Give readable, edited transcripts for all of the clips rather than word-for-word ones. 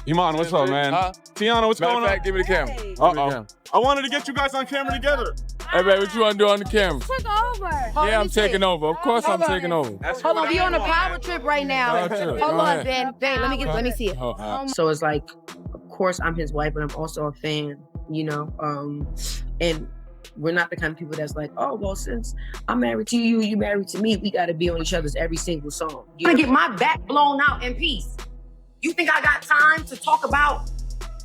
Iman, what's up, man? Huh? Teyana, what's Matter going of on? fact, give me the camera. Hey. Give me the Uh-oh. camera. I wanted to get you guys on camera together. Hey, babe, what you want to do on the camera? Take over. Yeah, I'm taking over. Of course I'm Hold on. taking over. Hold on, we on a power trip right now. Power trip. Hold Go on, ahead. Ben, let me see it. So it's like, of course, I'm his wife, but I'm also a fan, you know. And we're not the kind of people that's like, oh, well, since I'm married to you, you married to me, we got to be on each other's every single song. I'm gonna get my back blown out in peace. You think I got time to talk about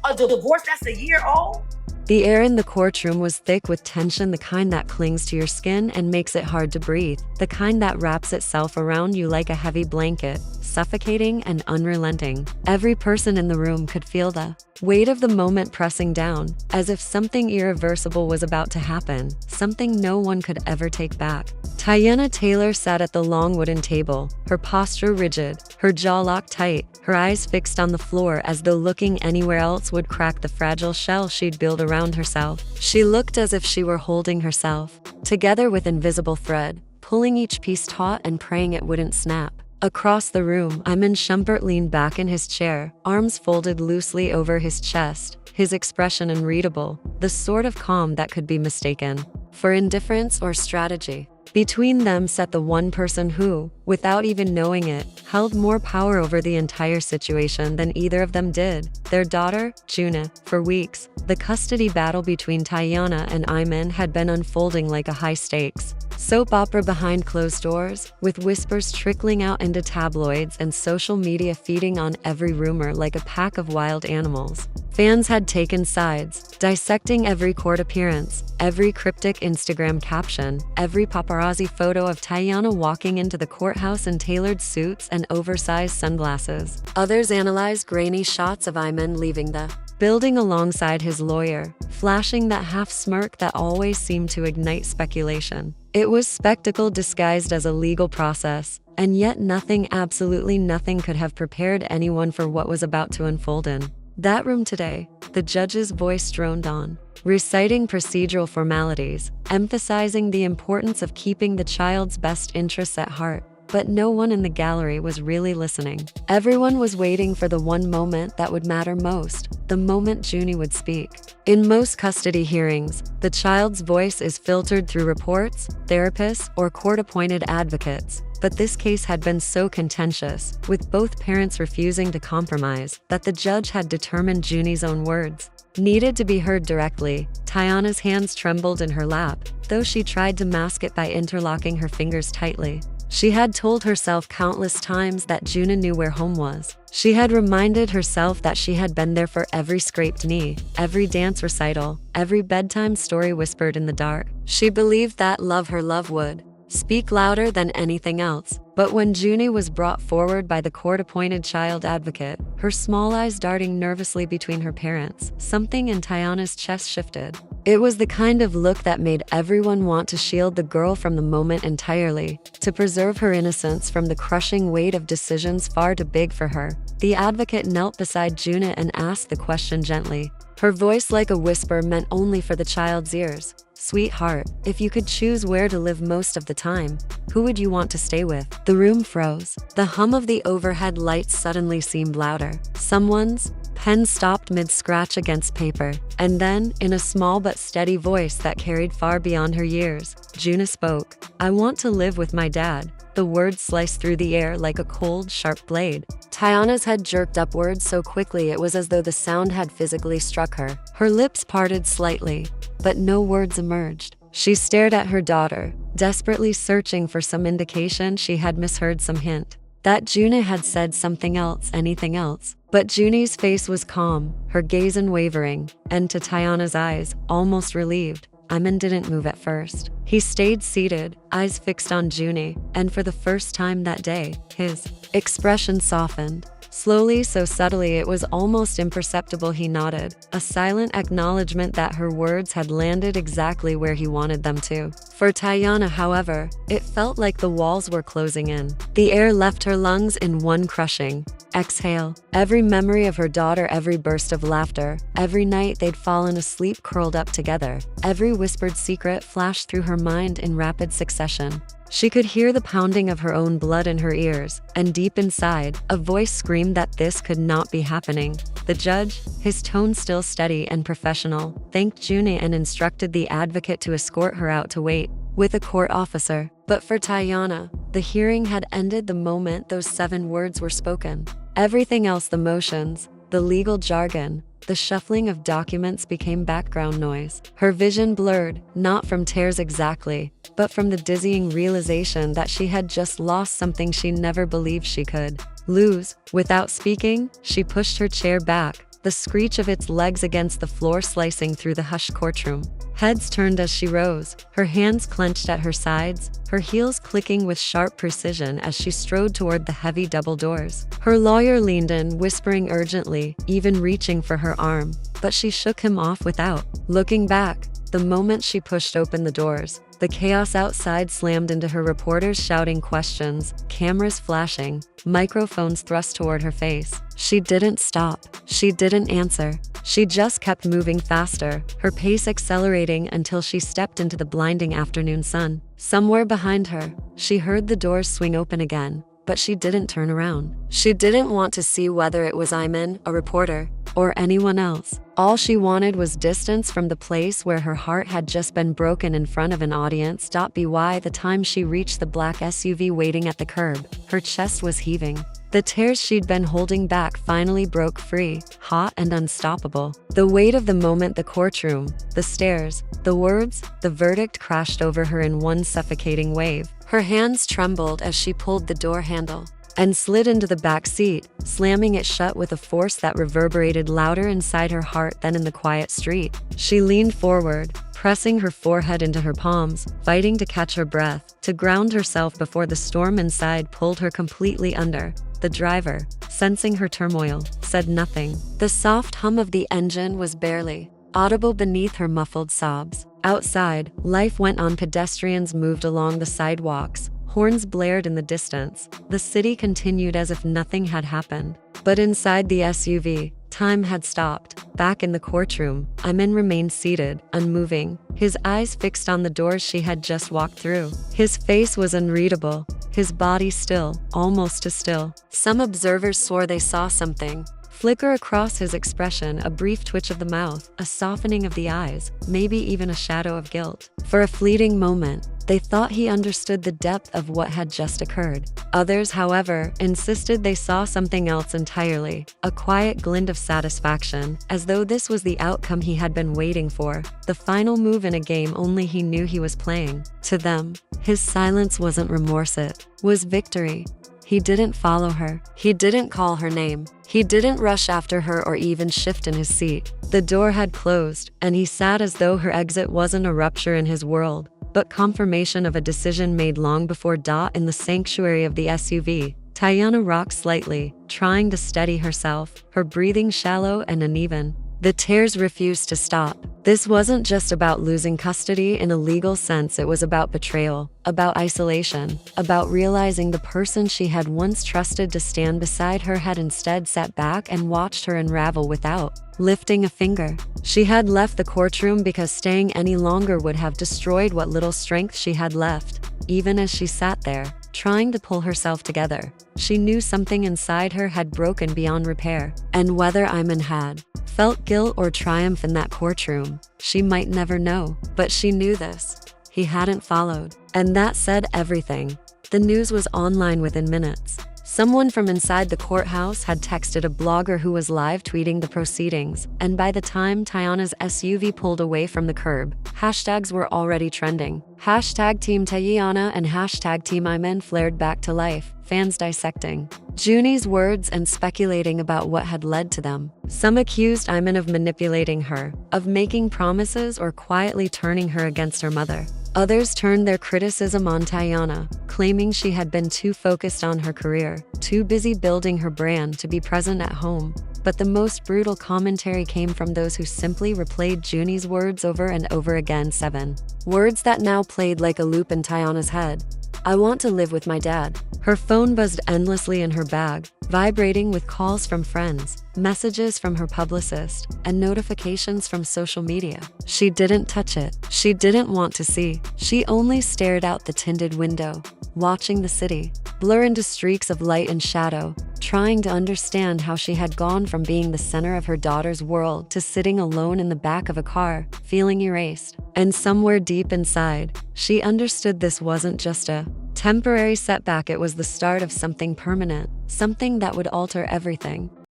a divorce that's a year old? The air in the courtroom was thick with tension, the kind that clings to your skin and makes it hard to breathe, the kind that wraps itself around you like a heavy blanket, suffocating and unrelenting. Every person in the room could feel the weight of the moment pressing down, as if something irreversible was about to happen, something no one could ever take back. Teyana Taylor sat at the long wooden table, her posture rigid, her jaw locked tight, her eyes fixed on the floor as though looking anywhere else would crack the fragile shell she'd built around herself. She looked as if she were holding herself together with invisible thread, pulling each piece taut and praying it wouldn't snap. Across the room, Iman Shumpert leaned back in his chair, arms folded loosely over his chest, his expression unreadable, the sort of calm that could be mistaken for indifference or strategy. Between them sat the one person who, without even knowing it, held more power over the entire situation than either of them did, their daughter, Juna. For weeks, the custody battle between Teyana and Iman had been unfolding like a high-stakes soap opera behind closed doors, with whispers trickling out into tabloids and social media feeding on every rumor like a pack of wild animals. Fans had taken sides, dissecting every court appearance, every cryptic Instagram caption, every paparazzi photo of Teyana walking into the courthouse in tailored suits and oversized sunglasses. Others analyzed grainy shots of Iman leaving the building alongside his lawyer, flashing that half smirk that always seemed to ignite speculation. It was spectacle disguised as a legal process, and yet nothing, absolutely nothing, could have prepared anyone for what was about to unfold in that room today. The judge's voice droned on, reciting procedural formalities, emphasizing the importance of keeping the child's best interests at heart. But no one in the gallery was really listening. Everyone was waiting for the one moment that would matter most, the moment Juni would speak. In most custody hearings, the child's voice is filtered through reports, therapists, or court-appointed advocates. But this case had been so contentious, with both parents refusing to compromise, that the judge had determined Juni's own words needed to be heard directly. Teyana's hands trembled in her lap, though she tried to mask it by interlocking her fingers tightly. She had told herself countless times that Juna knew where home was. She had reminded herself that she had been there for every scraped knee, every dance recital, every bedtime story whispered in the dark. She believed that her love would speak louder than anything else. But when Juni was brought forward by the court-appointed child advocate, her small eyes darting nervously between her parents, something in Teyana's chest shifted. It was the kind of look that made everyone want to shield the girl from the moment entirely, to preserve her innocence from the crushing weight of decisions far too big for her. The advocate knelt beside Juna and asked the question gently, her voice like a whisper meant only for the child's ears. Sweetheart, if you could choose where to live most of the time, who would you want to stay with? The room froze. The hum of the overhead lights suddenly seemed louder. Someone's pen stopped mid-scratch against paper. And then, in a small but steady voice that carried far beyond her years, Juna spoke. I want to live with my dad. The words sliced through the air like a cold, sharp blade. Teyana's head jerked upwards so quickly it was as though the sound had physically struck her. Her lips parted slightly, but no words emerged. She stared at her daughter, desperately searching for some indication she had misheard some hint that Juna had said something else, anything else. But Juni's face was calm, her gaze unwavering, and to Teyana's eyes, almost relieved. Iman didn't move at first. He stayed seated, eyes fixed on Juni, and for the first time that day, his expression softened. Slowly, so subtly it was almost imperceptible, he nodded, a silent acknowledgement that her words had landed exactly where he wanted them to. For Teyana, however, it felt like the walls were closing in. The air left her lungs in one crushing exhale. Every memory of her daughter, every burst of laughter, every night they'd fallen asleep curled up together, every whispered secret flashed through her mind in rapid succession. She could hear the pounding of her own blood in her ears, and deep inside, a voice screamed that this could not be happening. The judge, his tone still steady and professional, thanked Junie and instructed the advocate to escort her out to wait with a court officer. But for Teyana, the hearing had ended the moment those 7 words were spoken. Everything else, the motions, the legal jargon, the shuffling of documents became background noise. Her vision blurred, not from tears exactly, but from the dizzying realization that she had just lost something she never believed she could lose. Without speaking, she pushed her chair back, the screech of its legs against the floor slicing through the hushed courtroom. Heads turned as she rose, her hands clenched at her sides, her heels clicking with sharp precision as she strode toward the heavy double doors. Her lawyer leaned in, whispering urgently, even reaching for her arm, but she shook him off without looking back. The moment she pushed open the doors, the chaos outside slammed into her, reporters shouting questions, cameras flashing, microphones thrust toward her face. She didn't stop. She didn't answer. She just kept moving faster, her pace accelerating until she stepped into the blinding afternoon sun. Somewhere behind her, she heard the doors swing open again, but she didn't turn around. She didn't want to see whether it was Iman, a reporter, or anyone else. All she wanted was distance from the place where her heart had just been broken in front of an audience. By the time she reached the black SUV waiting at the curb, her chest was heaving. The tears she'd been holding back finally broke free, hot and unstoppable. The weight of the moment, the courtroom, the stairs, the words, the verdict crashed over her in one suffocating wave. Her hands trembled as she pulled the door handle and slid into the back seat, slamming it shut with a force that reverberated louder inside her heart than in the quiet street. She leaned forward, pressing her forehead into her palms, fighting to catch her breath, to ground herself before the storm inside pulled her completely under. The driver, sensing her turmoil, said nothing. The soft hum of the engine was barely audible beneath her muffled sobs. Outside, life went on. Pedestrians moved along the sidewalks. Horns blared in the distance. The city continued as if nothing had happened. But inside the SUV, time had stopped. Back in the courtroom, Iman remained seated, unmoving, his eyes fixed on the doors she had just walked through. His face was unreadable, his body still, almost as still. Some observers swore they saw something flicker across his expression, a brief twitch of the mouth, a softening of the eyes, maybe even a shadow of guilt. For a fleeting moment, they thought he understood the depth of what had just occurred. Others, however, insisted they saw something else entirely, a quiet glint of satisfaction, as though this was the outcome he had been waiting for, the final move in a game only he knew he was playing. To them, his silence wasn't remorse, it was victory. He didn't follow her. He didn't call her name. He didn't rush after her or even shift in his seat. The door had closed, and he sat as though her exit wasn't a rupture in his world, but confirmation of a decision made long before. In the sanctuary of the SUV, Teyana rocked slightly, trying to steady herself, her breathing shallow and uneven. The tears refused to stop. This wasn't just about losing custody in a legal sense, it was about betrayal, about isolation, about realizing the person she had once trusted to stand beside her had instead sat back and watched her unravel without lifting a finger. She had left the courtroom because staying any longer would have destroyed what little strength she had left. Even as she sat there, trying to pull herself together, she knew something inside her had broken beyond repair. And whether Iman had felt guilt or triumph in that courtroom, she might never know. But she knew this. He hadn't followed. And that said everything. The news was online within minutes. Someone from inside the courthouse had texted a blogger who was live tweeting the proceedings, and by the time Teyana's SUV pulled away from the curb, hashtags were already trending. Hashtag Team Teyana and hashtag Team Iman flared back to life, fans dissecting Junie's words and speculating about what had led to them. Some accused Iman of manipulating her, of making promises or quietly turning her against her mother. Others turned their criticism on Teyana, claiming she had been too focused on her career, too busy building her brand to be present at home. But the most brutal commentary came from those who simply replayed Junie's words over and over again. 7 words that now played like a loop in Teyana's head. I want to live with my dad. Her phone buzzed endlessly in her bag, vibrating with calls from friends, messages from her publicist, and notifications from social media. She didn't touch it. She didn't want to see. She only stared out the tinted window, watching the city blur into streaks of light and shadow, trying to understand how she had gone from being the center of her daughter's world to sitting alone in the back of a car, feeling erased. And somewhere deep inside, she understood this wasn't just a temporary setback, it was the start of something permanent, something that would alter everything.